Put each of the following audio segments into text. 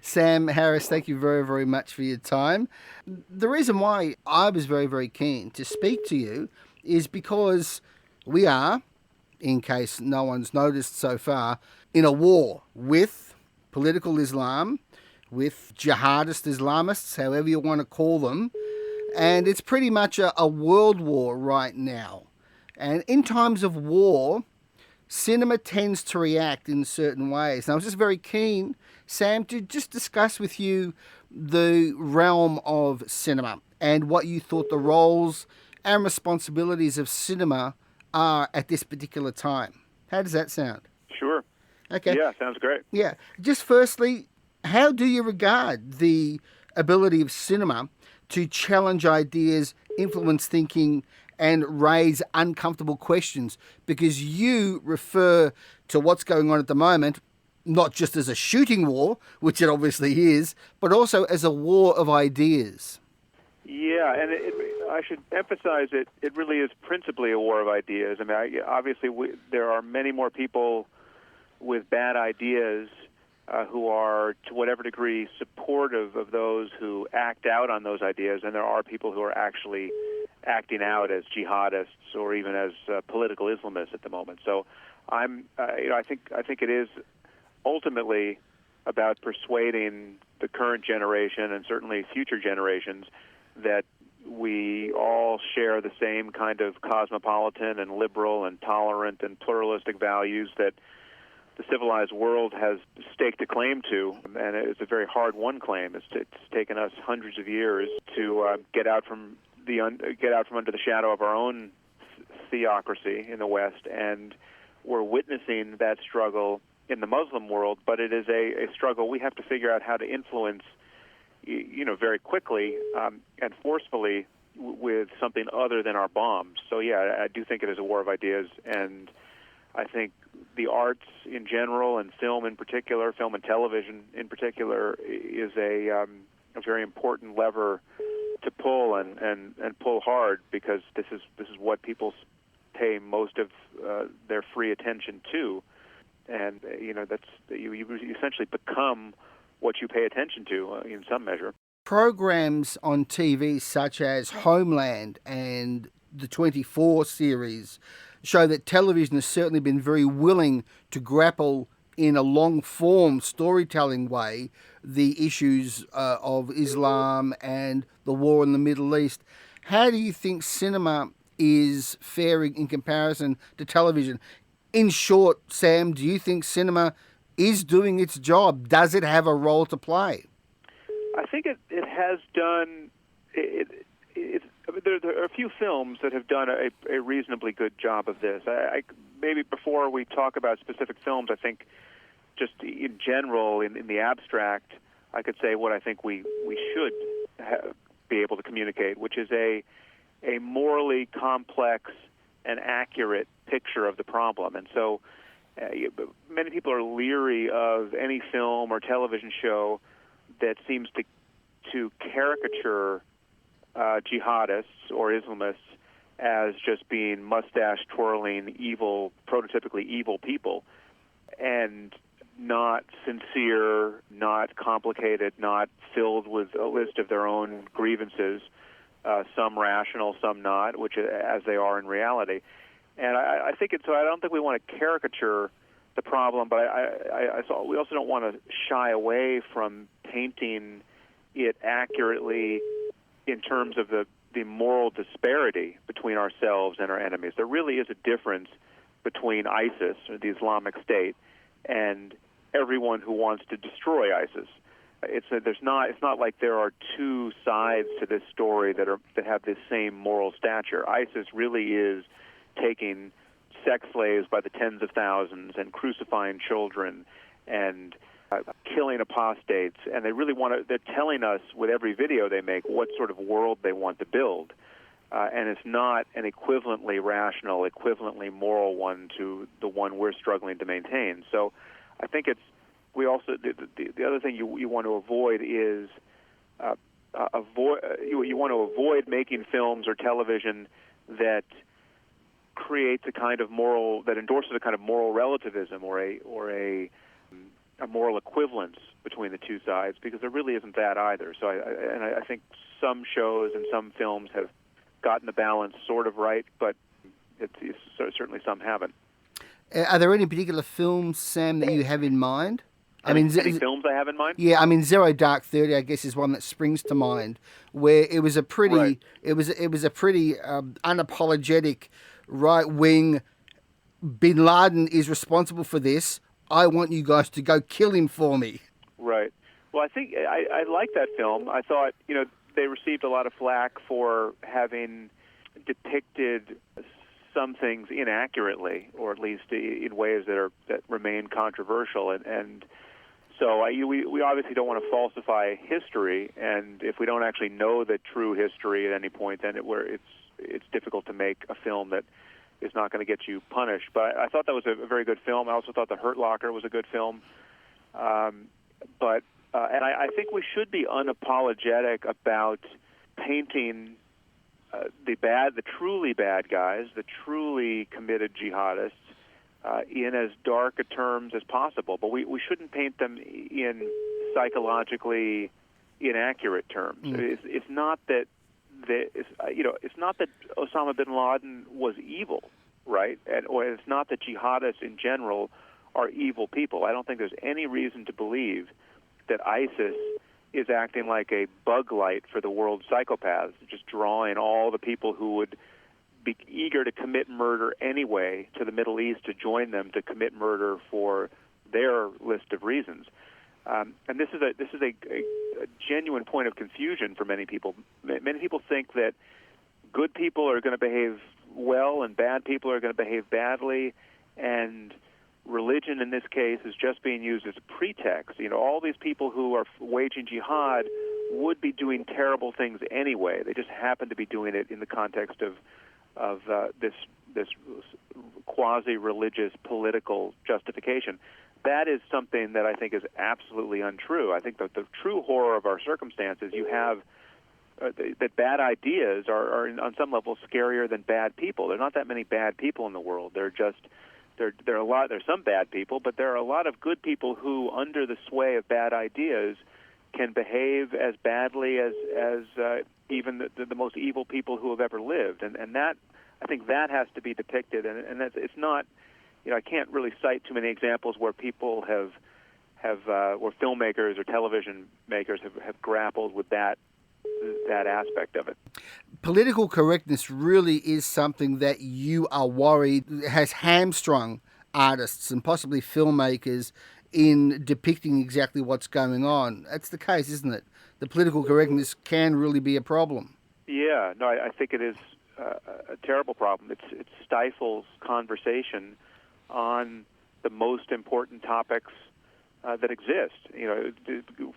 Sam Harris, thank you very, very much for your time. The reason why I was very, very keen to speak to you is because we are, in case no one's noticed so far, in a war with political Islam, with jihadist Islamists, however you want to call them, and it's pretty much a world war right now. And in times of war, cinema tends to react in certain ways. And I was just very keen, Sam, to just discuss with you the realm of cinema and what you thought the roles and responsibilities of cinema are at this particular time. How does that sound? Sure. Okay. Yeah, sounds great. Yeah. Just firstly, how do you regard the ability of cinema to challenge ideas, influence thinking, and raise uncomfortable questions? Because you refer to what's going on at the moment not just as a shooting war, which it obviously is, but also as a war of ideas. Yeah, and I should emphasize it really is principally a war of ideas. I mean, obviously, there are many more people with bad ideas who are, to whatever degree, supportive of those who act out on those ideas, and there are people who are actually acting out as jihadists or even as political Islamists at the moment. So, I think it is ultimately about persuading the current generation and certainly future generations that we all share the same kind of cosmopolitan and liberal and tolerant and pluralistic values that the civilized world has staked a claim to, and it's a very hard-won claim. It's taken us hundreds of years to get out from under the shadow of our own theocracy in the West, and we're witnessing that struggle in the Muslim world. But it is a struggle we have to figure out how to influence, very quickly and forcefully with something other than our bombs. So yeah, I do think it is a war of ideas, and I think the arts in general and film in particular, film and television in particular, is a very important lever to pull and pull hard, because this is what people pay most of their free attention to, and that's you essentially become what you pay attention to in some measure. Programs on TV such as Homeland and the 24 series show that television has certainly been very willing to grapple in a long-form storytelling way the issues of Islam and the war in the Middle East. How do you think cinema is faring in comparison to television? In short, Sam, do you think cinema is doing its job? Does it have a role to play? I think it has done. There are a few films that have done a reasonably good job of this. Maybe before we talk about specific films, I think just in general, in the abstract, I could say what I think we should be able to communicate, which is a morally complex and accurate picture of the problem. And so many people are leery of any film or television show that seems to caricature jihadists or Islamists as just being mustache-twirling, prototypically evil people, and not sincere, not complicated, not filled with a list of their own grievances, some rational, some not, which as they are in reality. And I think so. I don't think we want to caricature the problem, but we also don't want to shy away from painting it accurately in terms of the moral disparity between ourselves and our enemies. There really is a difference between ISIS, or the Islamic State, and everyone who wants to destroy ISIS. It's not like there are two sides to this story that have this same moral stature. ISIS really is taking sex slaves by the tens of thousands and crucifying children and killing apostates, and they're telling us with every video they make what sort of world they want to build, and it's not an equivalently rational, equivalently moral one to the one we're struggling to maintain. So I think the other thing you want to avoid is you want to avoid making films or television that creates a kind of moral, that endorses a kind of moral relativism or a moral equivalence between the two sides, because there really isn't that either. So I think some shows and some films have gotten the balance sort of right, but certainly some haven't. Are there any particular films, Sam, that you have in mind? Any films I have in mind? Yeah, I mean, Zero Dark 30, I guess, is one that springs to mind, where it was a pretty, Right. it was a pretty unapologetic right wing. Bin Laden is responsible for this. I want you guys to go kill him for me. Right. Well, I think I like that film. I thought, they received a lot of flack for having depicted some things inaccurately, or at least in ways that remain controversial. And so we obviously don't want to falsify history, and if we don't actually know the true history at any point, then it's difficult to make a film that is not going to get you punished. But I thought that was a very good film. I also thought The Hurt Locker was a good film. And I think we should be unapologetic about painting the truly bad guys, the truly committed jihadists, in as dark a terms as possible. But we shouldn't paint them in psychologically inaccurate terms. It's not that it's not that Osama bin Laden was evil, right? Or it's not that jihadists in general are evil people. I don't think there's any reason to believe that ISIS is acting like a bug light for the world's psychopaths, just drawing all the people who would be eager to commit murder anyway to the Middle East to join them to commit murder for their list of reasons. And this is a genuine point of confusion for many people. Many people think that good people are going to behave well and bad people are going to behave badly, and religion in this case is just being used as a pretext. All these people who are waging jihad would be doing terrible things anyway. They just happen to be doing it in the context of this quasi-religious political justification. That is something that I think is absolutely untrue. I think that the true horror of our circumstances, you have that bad ideas are on some level scarier than bad people. There are not that many bad people in the world. There's some bad people, but there are a lot of good people who, under the sway of bad ideas, can behave as badly as even the most evil people who have ever lived. And that, I think, that has to be depicted. And it's not, I can't really cite too many examples where people where filmmakers or television makers have grappled with that aspect of it. Political correctness really is something that you are worried has hamstrung artists and possibly filmmakers in depicting exactly what's going on. That's the case, isn't it? The political correctness can really be a problem. Yeah, no, I think it is a terrible problem. It stifles conversation on the most important topics that exist.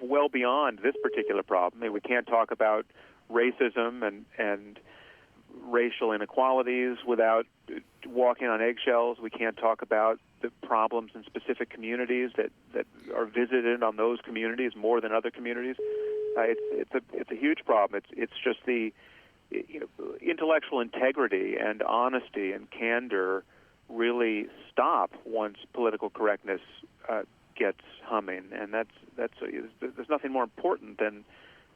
Well beyond this particular problem. I mean, we can't talk about racism and racial inequalities without walking on eggshells. We can't talk about the problems in specific communities that are visited on those communities more than other communities. It's a huge problem. It's just the intellectual integrity and honesty and candor really stop once political correctness gets humming, and there's nothing more important than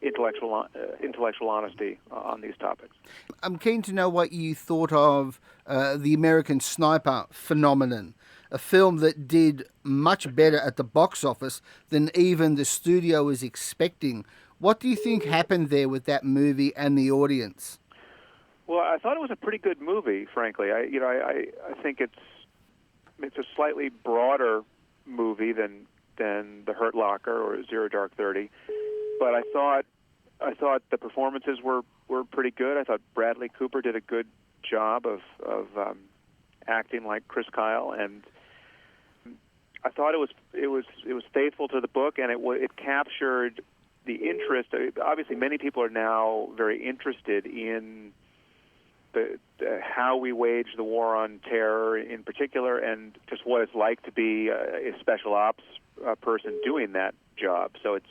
intellectual honesty on these topics. I'm keen to know what you thought of the American Sniper phenomenon, a film that did much better at the box office than even the studio was expecting. What do you think happened there with that movie and the audience? Well, I thought it was a pretty good movie, frankly. I think it's a slightly broader movie than The Hurt Locker or Zero Dark 30, but I thought the performances were pretty good. I thought Bradley Cooper did a good job of acting like Chris Kyle, and I thought it was faithful to the book, and it captured the interest. Obviously, many people are now very interested in how we wage the war on terror in particular, and just what it's like to be a special ops person doing that job. So it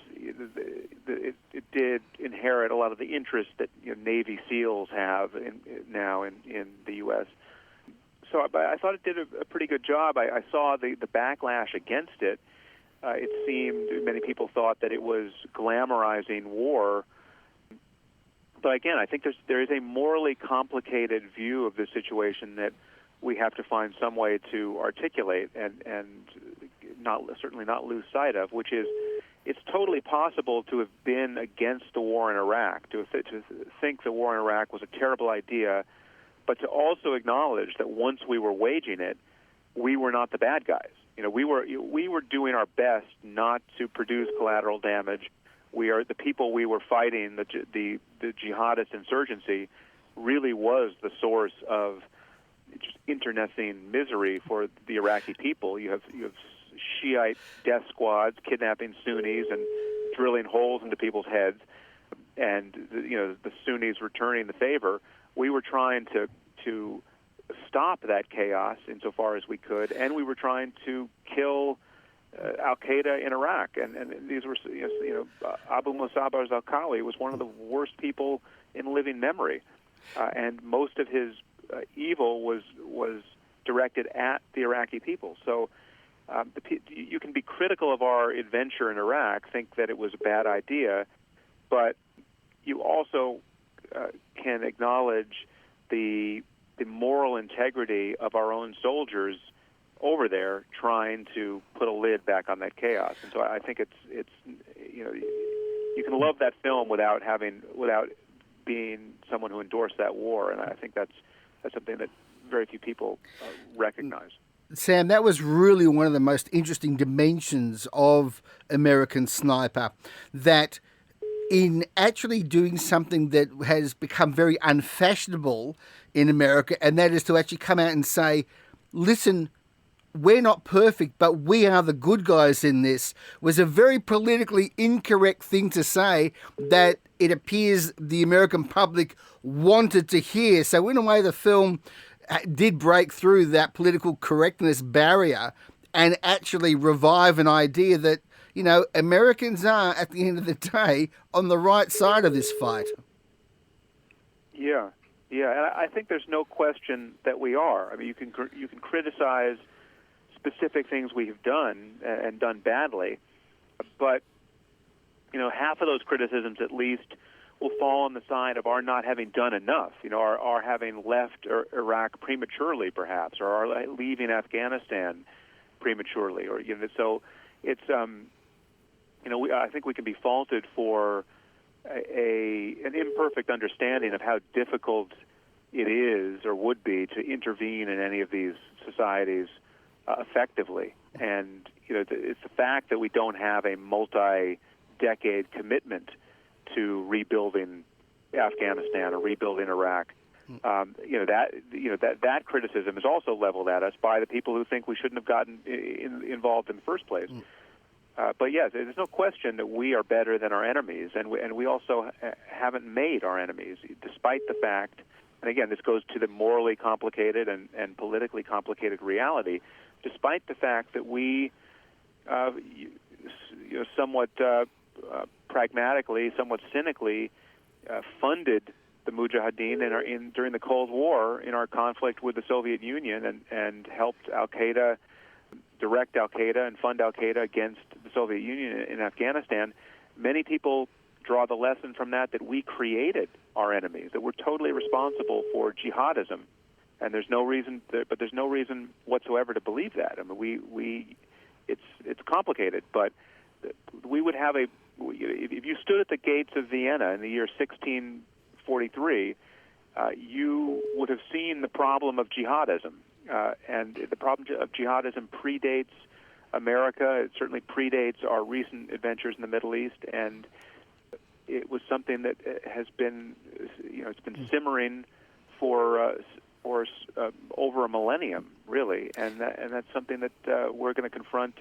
did inherit a lot of the interest that Navy SEALs have now in the U.S. So I thought it did a pretty good job. I saw the backlash against it It seemed, many people thought that it was glamorizing war. But again, I think there is a morally complicated view of this situation that we have to find some way to articulate and certainly not lose sight of, which is it's totally possible to have been against the war in Iraq, to think the war in Iraq was a terrible idea, but to also acknowledge that once we were waging it, we were not the bad guys. We were doing our best not to produce collateral damage. We are the people we were fighting. The jihadist insurgency really was the source of just internecine misery for the Iraqi people. You have Shiite death squads kidnapping Sunnis and drilling holes into people's heads, and the Sunnis returning the favor. We were trying to stop that chaos insofar as we could, and we were trying to kill al-Qaeda in Iraq. And these were, Abu Musab al-Zarqawi was one of the worst people in living memory, and most of his evil was directed at the Iraqi people. So you can be critical of our adventure in Iraq, think that it was a bad idea, but you also can acknowledge the moral integrity of our own soldiers over there trying to put a lid back on that chaos. And so I think it's you can love that film without being someone who endorsed that war, and I think that's something that very few people recognize. Sam, that was really one of the most interesting dimensions of American Sniper, that in actually doing something that has become very unfashionable in America, and that is to actually come out and say, listen, we're not perfect, but we are the good guys in this, was a very politically incorrect thing to say that it appears the American public wanted to hear. So in a way, the film did break through that political correctness barrier and actually revive an idea that, Americans are, at the end of the day, on the right side of this fight. Yeah, and I think there's no question that we are. I mean, you can criticize specific things we have done and done badly, but half of those criticisms at least will fall on the side of our not having done enough. Our having left Iraq prematurely, perhaps, or our leaving Afghanistan prematurely, or so it's I think we can be faulted for an imperfect understanding of how difficult it is or would be to intervene in any of these societies effectively. And it's the fact that we don't have a multi-decade commitment to rebuilding Afghanistan or rebuilding Iraq. That criticism is also leveled at us by the people who think we shouldn't have gotten involved in the first place. But yes, there's no question that we are better than our enemies, and we also haven't made our enemies, despite the fact. And again, this goes to the morally complicated and politically complicated reality. Despite the fact that we, somewhat pragmatically, somewhat cynically, funded the Mujahideen during the Cold War in our conflict with the Soviet Union and helped Al-Qaeda, direct Al-Qaeda and fund Al-Qaeda against the Soviet Union in Afghanistan, many people draw the lesson from that we created our enemies, that we're totally responsible for jihadism. And there's no reason whatsoever to believe that. I mean, it's complicated, but we would have if you stood at the gates of Vienna in the year 1643, you would have seen the problem of jihadism. And the problem of jihadism predates America. It certainly predates our recent adventures in the Middle East, and it was something that has been, it's been simmering for over a millennium, really, and that's something that we're going to confront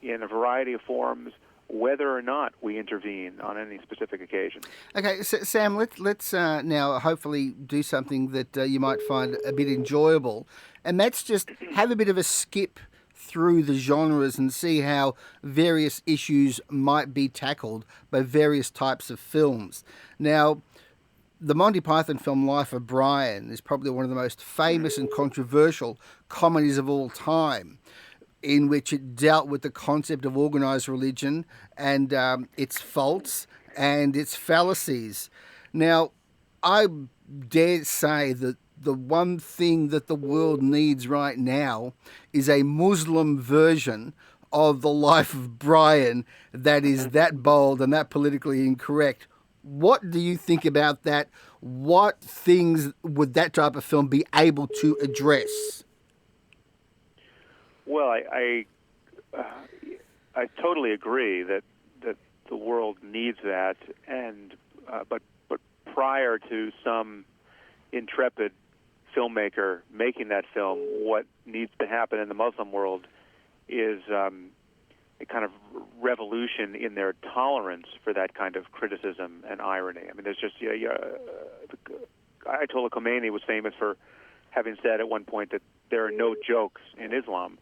in a variety of forms, whether or not we intervene on any specific occasion. Okay, so Sam, let's now hopefully do something that you might find a bit enjoyable, and that's just have a bit of a skip through the genres and see how various issues might be tackled by various types of films. Now, the Monty Python film Life of Brian is probably one of the most famous and controversial comedies of all time. in which it dealt with the concept of organized religion and its faults and its fallacies. Now, I dare say that the one thing that the world needs right now is a Muslim version of the life of Brian that is that bold and that politically incorrect. What do you think about that? What things would that type of film be able to address? Well, I totally agree that the world needs that, and but prior to some intrepid filmmaker making that film, what needs to happen in the Muslim world is a kind of revolution in their tolerance for that kind of criticism and irony. I mean, there's just Ayatollah Khomeini was famous for having said at one point that there are no jokes in Islam.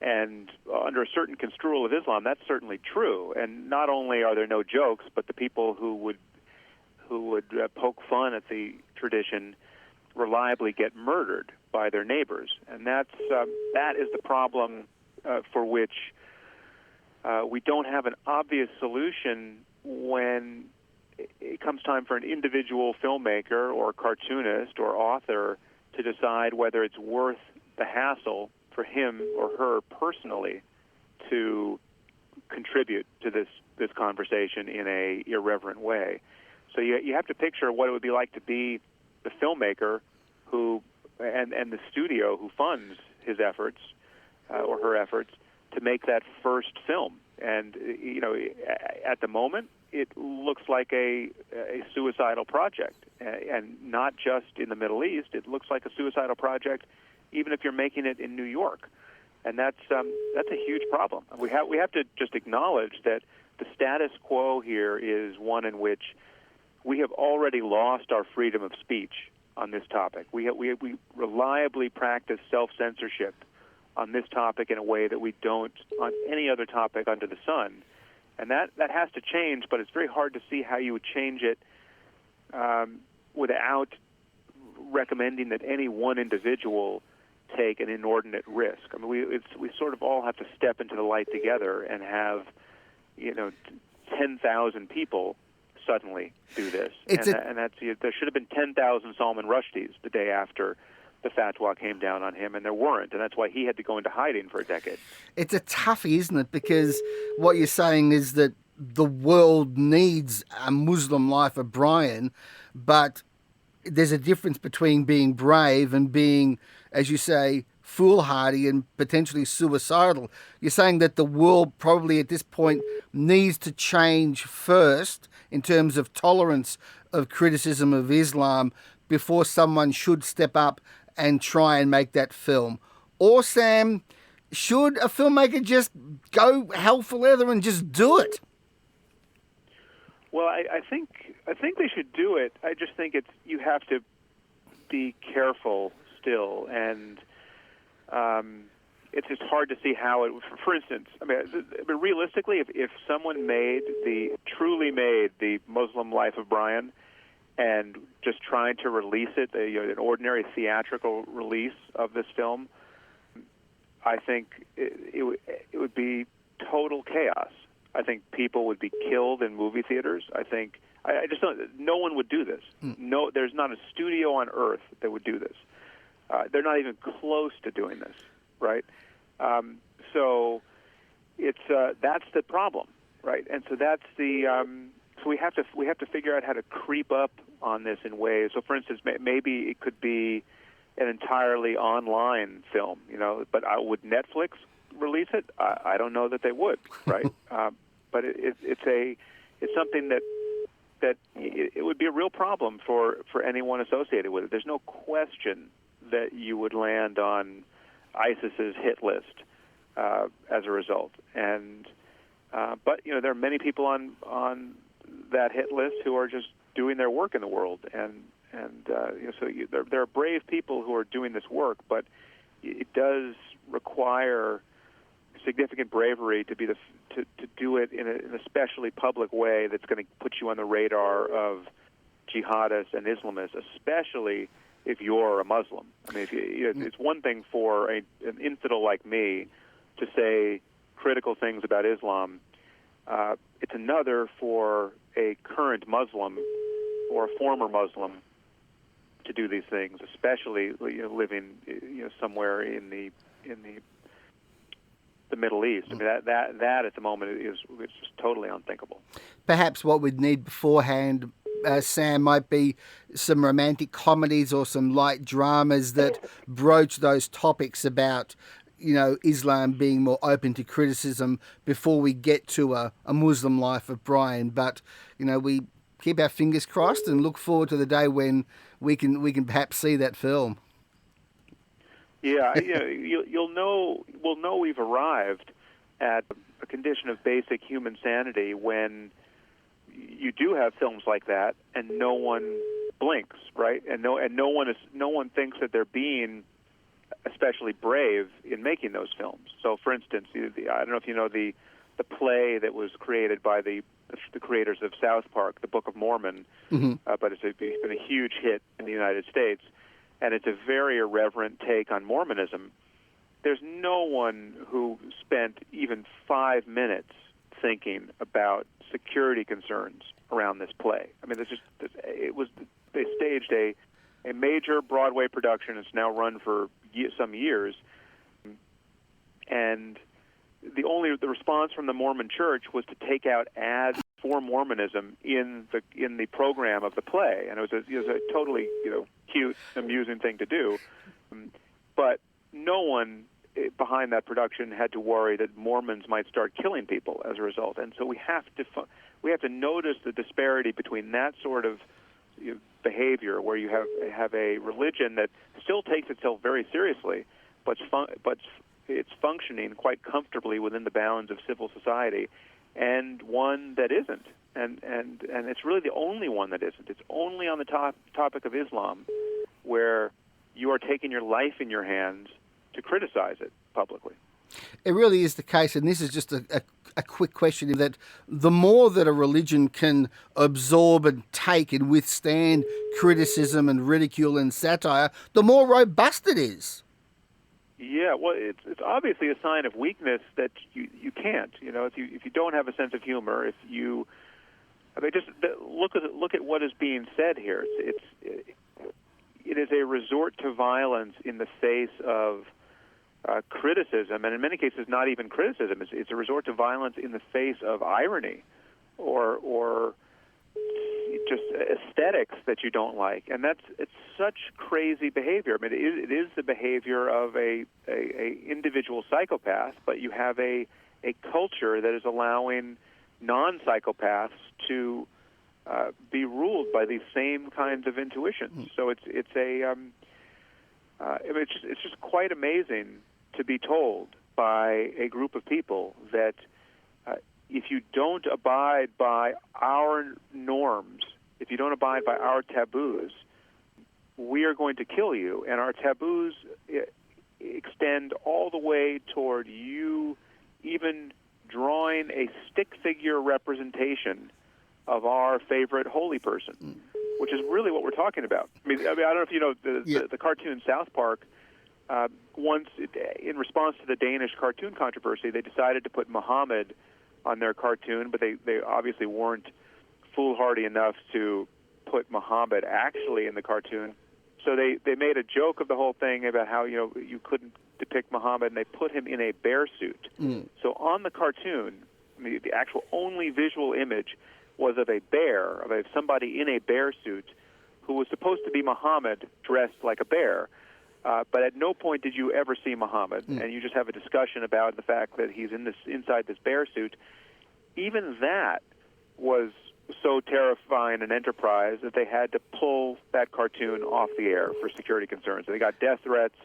And under a certain construal of Islam, that's certainly true. And not only are there no jokes, but the people who would poke fun at the tradition reliably get murdered by their neighbors. And that is the problem for which we don't have an obvious solution when it comes time for an individual filmmaker or cartoonist or author to decide whether it's worth the hassle for him or her personally to contribute to this conversation in a irreverent way. So you have to picture what it would be like to be the filmmaker who and the studio who funds his efforts or her efforts to make that first film. And at the moment, it looks like a suicidal project, and not just in the Middle East. It looks like a suicidal project even if you're making it in New York, and that's a huge problem. We have to just acknowledge that the status quo here is one in which we have already lost our freedom of speech on this topic. We reliably practice self-censorship on this topic in a way that we don't on any other topic under the sun, and that has to change. But it's very hard to see how you would change it without recommending that any one individual take an inordinate risk. I mean, we sort of all have to step into the light together and have 10,000 people suddenly do this. And that's there should have been 10,000 Salman Rushdies the day after the fatwa came down on him, and there weren't, and that's why he had to go into hiding for a decade. It's a toughie, isn't it? Because what you're saying is that the world needs a Muslim life of Brian, but there's a difference between being brave and being, as you say, foolhardy and potentially suicidal. You're saying that the world probably at this point needs to change first in terms of tolerance of criticism of Islam before someone should step up and try and make that film. Or, Sam, should a filmmaker just go hell for leather and just do it? Well, I think they should do it. I just think you have to be careful still, and it's just hard to see how it. For instance, I mean, realistically, if someone truly made the Muslim Life of Brian, and just trying to release it, an ordinary theatrical release of this film, I think it would be total chaos. I think people would be killed in movie theaters. I just don't. No one would do this. No, there's not a studio on earth that would do this. They're not even close to doing this, right? So it's that's the problem, right? And so that's the. So we have to figure out how to creep up on this in ways. So, for instance, maybe it could be an entirely online film, But would Netflix release it? I don't know that they would, right? But it's something that it would be a real problem for anyone associated with it. There's no question that you would land on ISIS's hit list as a result, and but there are many people on that hit list who are just doing their work in the world, and there are brave people who are doing this work, but it does require significant bravery to do it in an especially public way that's going to put you on the radar of jihadists and Islamists, especially if you're a Muslim. I mean, it's one thing for an infidel like me to say critical things about Islam. It's another for a current Muslim or a former Muslim to do these things, especially living somewhere in the Middle East. I mean, that at the moment is just totally unthinkable. Perhaps what we'd need beforehand, Sam, might be some romantic comedies or some light dramas that broach those topics about, Islam being more open to criticism before we get to a Muslim life of Brian. But, we keep our fingers crossed and look forward to the day when we can perhaps see that film. Yeah, we'll know we've arrived at a condition of basic human sanity when you do have films like that, and no one blinks, right? And no one thinks that they're being especially brave in making those films. So, for instance, I don't know if you know the play that was created by the creators of South Park, the Book of Mormon, but it's been a huge hit in the United States. And it's a very irreverent take on Mormonism. There's no one who spent even 5 minutes thinking about security concerns around this play. I mean, they staged a major Broadway production. It's now run for some years, and the response from the Mormon Church was to take out ads for Mormonism in the program of the play, and it was a totally cute, amusing thing to do. But no one behind that production had to worry that Mormons might start killing people as a result. And so we have to notice the disparity between that sort of behavior, where you have a religion that still takes itself very seriously, but it's functioning quite comfortably within the bounds of civil society, and one that isn't. And it's really the only one that isn't. It's only on the topic of Islam where you are taking your life in your hands to criticize it publicly. It really is the case, and this is just a quick question, that the more that a religion can absorb and take and withstand criticism and ridicule and satire, the more robust it is. Yeah, well, it's obviously a sign of weakness that you can't. If you don't have a sense of humor, just look at what is being said here. It is a resort to violence in the face of criticism, and in many cases, not even criticism. It's a resort to violence in the face of irony, or just aesthetics that you don't like, and it's such crazy behavior. I mean, it is the behavior of a individual psychopath, but you have a culture that is allowing non-psychopaths to be ruled by these same kinds of intuitions. So it's just quite amazing to be told by a group of people that if you don't abide by our norms, if you don't abide by our taboos, we are going to kill you. And our taboos extend all the way toward you even drawing a stick figure representation of our favorite holy person, which is really what we're talking about. I mean, I don't know if you know the cartoon South Park. Once, in response to the Danish cartoon controversy, they decided to put Muhammad on their cartoon, but they obviously weren't foolhardy enough to put Muhammad actually in the cartoon. So they made a joke of the whole thing about how you couldn't depict Muhammad, and they put him in a bear suit. So on the cartoon, the actual only visual image was of a bear, of somebody in a bear suit who was supposed to be Muhammad dressed like a bear. But at no point did you ever see Muhammad, and you just have a discussion about the fact that he's inside this bear suit. Even that was so terrifying an enterprise that they had to pull that cartoon off the air for security concerns. They got death threats,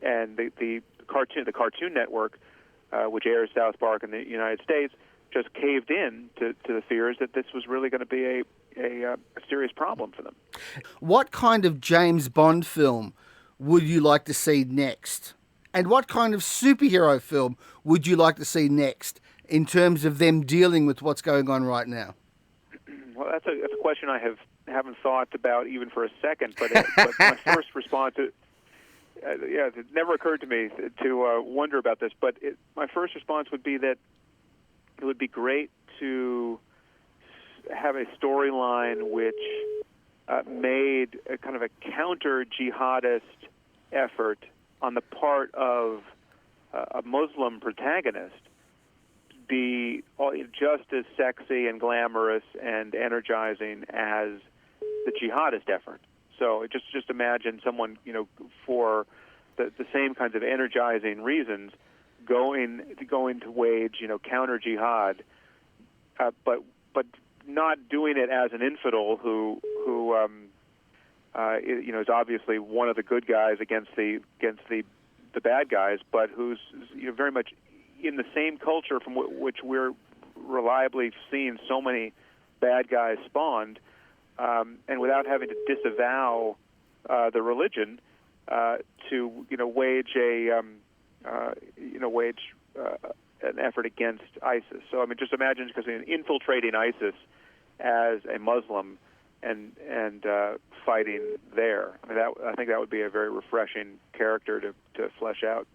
and the Cartoon Network, which airs South Park in the United States, just caved in to the fears that this was really going to be a serious problem for them. What kind of James Bond film would you like to see next? And what kind of superhero film would you like to see next in terms of them dealing with what's going on right now? Well, that's a question I haven't thought about even for a second, but my first response it never occurred to me to wonder about this, but my first response would be that it would be great to have a storyline which made a kind of a counter-jihadist effort on the part of a Muslim protagonist be just as sexy and glamorous and energizing as the jihadist effort. So just imagine someone, for the same kinds of energizing reasons, going to wage, counter jihad, but not doing it as an infidel who is obviously one of the good guys against the bad guys, but who's very much in the same culture from which we're reliably seeing so many bad guys spawned, and without having to disavow the religion, to wage an effort against ISIS. So just imagine, because infiltrating ISIS as a Muslim and fighting there. I think that would be a very refreshing character to flesh out.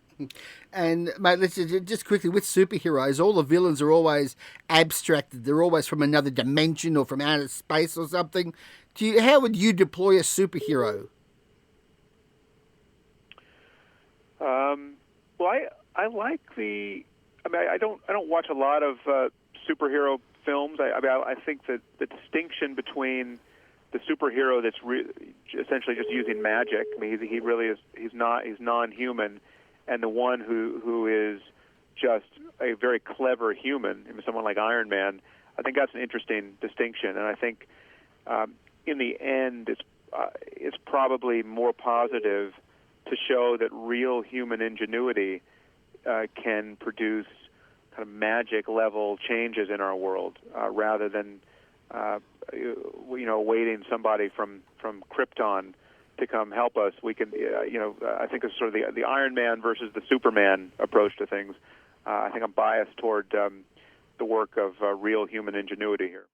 And, mate, let's just quickly, with superheroes, all the villains are always abstracted. They're always from another dimension or from outer space or something. How would you deploy a superhero? Well, I like I don't watch a lot of superhero films. I think that the distinction between the superhero that's essentially just using magic, he really is, he's non-human, and the one who is just a very clever human, someone like Iron Man, I think that's an interesting distinction. And I think in the end, it's probably more positive to show that real human ingenuity can produce kind of magic level changes in our world, rather than waiting somebody from Krypton to come help us. We can, I think it's sort of the Iron Man versus the Superman approach to things. I think I'm biased toward the work of real human ingenuity here.